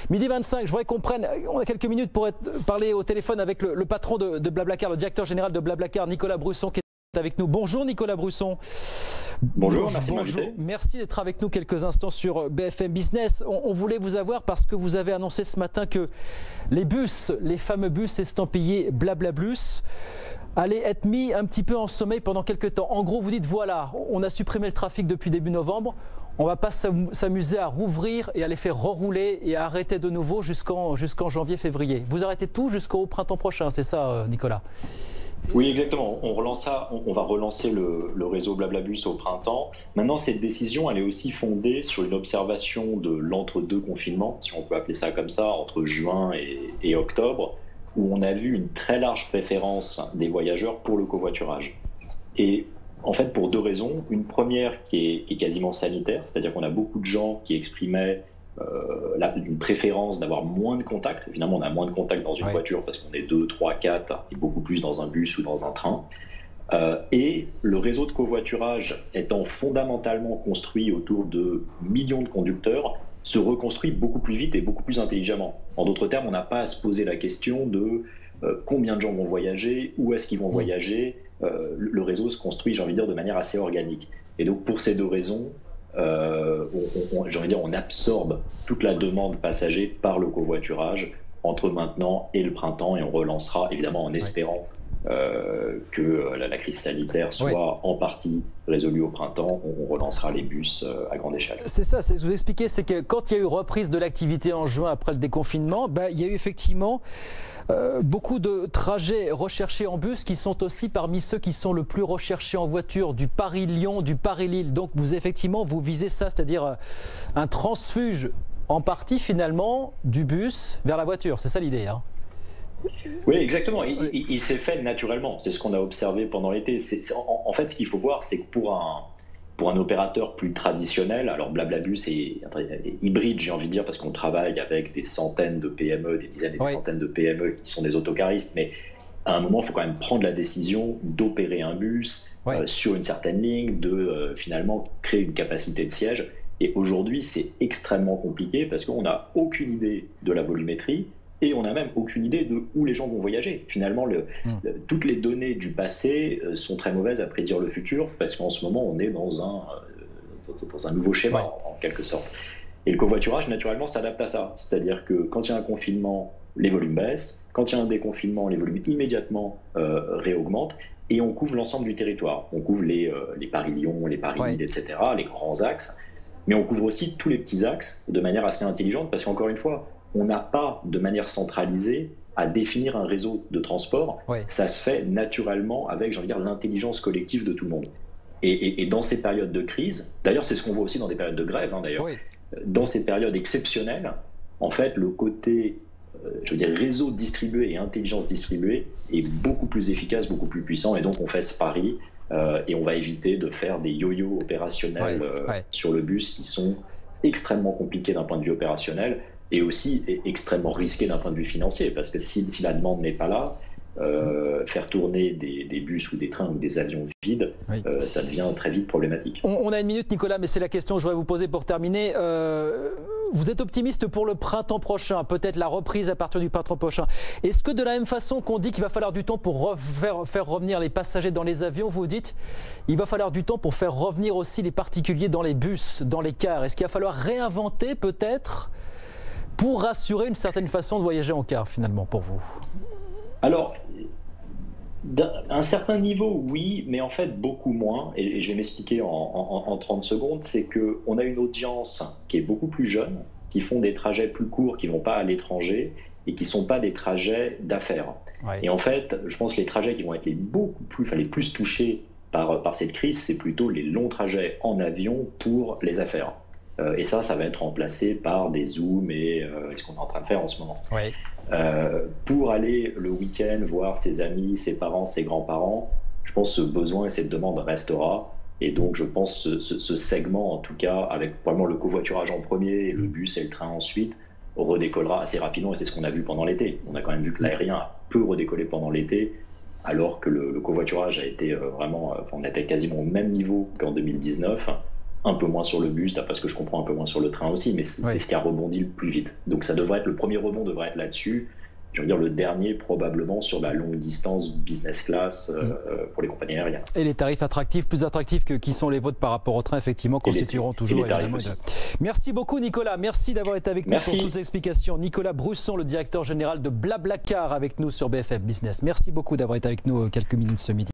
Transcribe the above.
Midi 25, je voudrais qu'on prenne, on a quelques minutes pour parler au téléphone avec le patron de Blablacar, le directeur général de Blablacar, Nicolas Brusson, qui est avec nous. Bonjour Nicolas Brusson. Bonjour, merci de m'inviter. Merci d'être avec nous quelques instants sur BFM Business. On voulait vous avoir parce que vous avez annoncé ce matin que les bus, les fameux bus estampillés BlaBlaBus, allaient être mis un petit peu en sommeil pendant quelques temps. En gros, vous dites voilà, on a supprimé le trafic depuis début novembre, on ne va pas s'amuser à rouvrir et à les faire rerouler et à arrêter de nouveau jusqu'en janvier-février. Vous arrêtez tout jusqu'au printemps prochain, c'est ça Nicolas ? Oui, exactement. On va relancer le réseau BlaBlaBus au printemps. Maintenant, cette décision, elle est aussi fondée sur une observation de l'entre-deux confinement, si on peut appeler ça comme ça, entre juin et octobre, où on a vu une très large préférence des voyageurs pour le covoiturage. Et en fait, pour deux raisons. Une première qui est quasiment sanitaire, c'est-à-dire qu'on a beaucoup de gens qui exprimaient une préférence d'avoir moins de contacts. Évidemment, on a moins de contacts dans une voiture parce qu'on est 2, 3, 4 et beaucoup plus dans un bus ou dans un train. Et le réseau de covoiturage étant fondamentalement construit autour de millions de conducteurs, se reconstruit beaucoup plus vite et beaucoup plus intelligemment. En d'autres termes, on n'a pas à se poser la question de combien de gens vont voyager, où est-ce qu'ils vont voyager. Le réseau se construit, j'ai envie de dire, de manière assez organique. Et donc, pour ces deux raisons, on absorbe toute la demande passager par le covoiturage entre maintenant et le printemps, et on relancera évidemment en espérant que la crise sanitaire soit en partie résolue au printemps. On relancera les bus à grande échelle. C'est ça, c'est ce que vous expliquez, c'est que quand il y a eu reprise de l'activité en juin après le déconfinement, il y a eu effectivement beaucoup de trajets recherchés en bus qui sont aussi parmi ceux qui sont le plus recherchés en voiture, du Paris-Lyon, du Paris-Lille. Donc vous visez ça, c'est-à-dire un transfuge en partie finalement du bus vers la voiture. C'est ça l'idée, hein ? Oui, exactement. Il s'est fait naturellement. C'est ce qu'on a observé pendant l'été. En fait, ce qu'il faut voir, c'est que pour un opérateur plus traditionnel, alors BlaBlaBus est hybride, j'ai envie de dire, parce qu'on travaille avec des centaines de PME, des dizaines et des centaines de PME qui sont des autocaristes, mais à un moment, il faut quand même prendre la décision d'opérer un bus sur une certaine ligne, de finalement créer une capacité de siège. Et aujourd'hui, c'est extrêmement compliqué parce qu'on n'a aucune idée de la volumétrie. Et on n'a même aucune idée de où les gens vont voyager. Finalement, toutes les données du passé sont très mauvaises à prédire le futur, parce qu'en ce moment, on est dans un nouveau schéma, en quelque sorte. Et le covoiturage, naturellement, s'adapte à ça. C'est-à-dire que quand il y a un confinement, les volumes baissent. Quand il y a un déconfinement, les volumes immédiatement réaugmentent. Et on couvre l'ensemble du territoire. On couvre les Paris-Lyon, les Paris-Lille, etc., les grands axes. Mais on couvre aussi tous les petits axes de manière assez intelligente, parce qu'encore une fois, on n'a pas de manière centralisée à définir un réseau de transport. Ça se fait naturellement avec, j'ai envie de dire, l'intelligence collective de tout le monde. Et dans ces périodes de crise, d'ailleurs c'est ce qu'on voit aussi dans des périodes de grève, dans ces périodes exceptionnelles, en fait le côté réseau distribué et intelligence distribuée est beaucoup plus efficace, beaucoup plus puissant, et donc on fait ce pari et on va éviter de faire des yo-yo opérationnels sur le bus qui sont extrêmement compliqués d'un point de vue opérationnel, et aussi extrêmement risqué d'un point de vue financier, parce que si la demande n'est pas là, faire tourner des bus ou des trains ou des avions vides, ça devient très vite problématique. On a une minute, Nicolas, mais c'est la question que je voudrais vous poser pour terminer. Vous êtes optimiste pour le printemps prochain, peut-être la reprise à partir du printemps prochain. Est-ce que de la même façon qu'on dit qu'il va falloir du temps pour faire revenir les passagers dans les avions, vous dites il va falloir du temps pour faire revenir aussi les particuliers dans les bus, dans les cars? Est-ce qu'il va falloir réinventer peut-être pour rassurer une certaine façon de voyager en car, finalement, pour vous? Alors, d'un certain niveau, oui, mais en fait beaucoup moins. Et je vais m'expliquer en 30 secondes. C'est qu'on a une audience qui est beaucoup plus jeune, qui font des trajets plus courts, qui ne vont pas à l'étranger et qui ne sont pas des trajets d'affaires. Et en fait, je pense que les trajets qui vont être les plus touchés par cette crise, c'est plutôt les longs trajets en avion pour les affaires. Et ça va être remplacé par des Zooms et ce qu'on est en train de faire en ce moment. Pour aller le week-end voir ses amis, ses parents, ses grands-parents, je pense que ce besoin et cette demande restera. Et donc, je pense que ce segment, en tout cas, avec vraiment le covoiturage en premier, le bus et le train ensuite, redécollera assez rapidement. Et c'est ce qu'on a vu pendant l'été. On a quand même vu que l'aérien a peu redécollé pendant l'été, alors que le covoiturage a été vraiment... on était quasiment au même niveau qu'en 2019. un peu moins sur le bus, d'après ce que je comprends, un peu moins sur le train aussi, mais c'est ce qui a rebondi le plus vite. Donc ça devrait être, le premier rebond devrait être là-dessus. Je veux dire, le dernier probablement sur la longue distance business class pour les compagnies aériennes. Et les tarifs attractifs, plus attractifs que qui sont les vôtres par rapport au train, effectivement, constitueront toujours évidemment. Merci beaucoup Nicolas, merci d'avoir été avec nous pour toutes ces explications. Nicolas Brusson, le directeur général de BlaBlaCar, avec nous sur BFM Business. Merci beaucoup d'avoir été avec nous quelques minutes ce midi.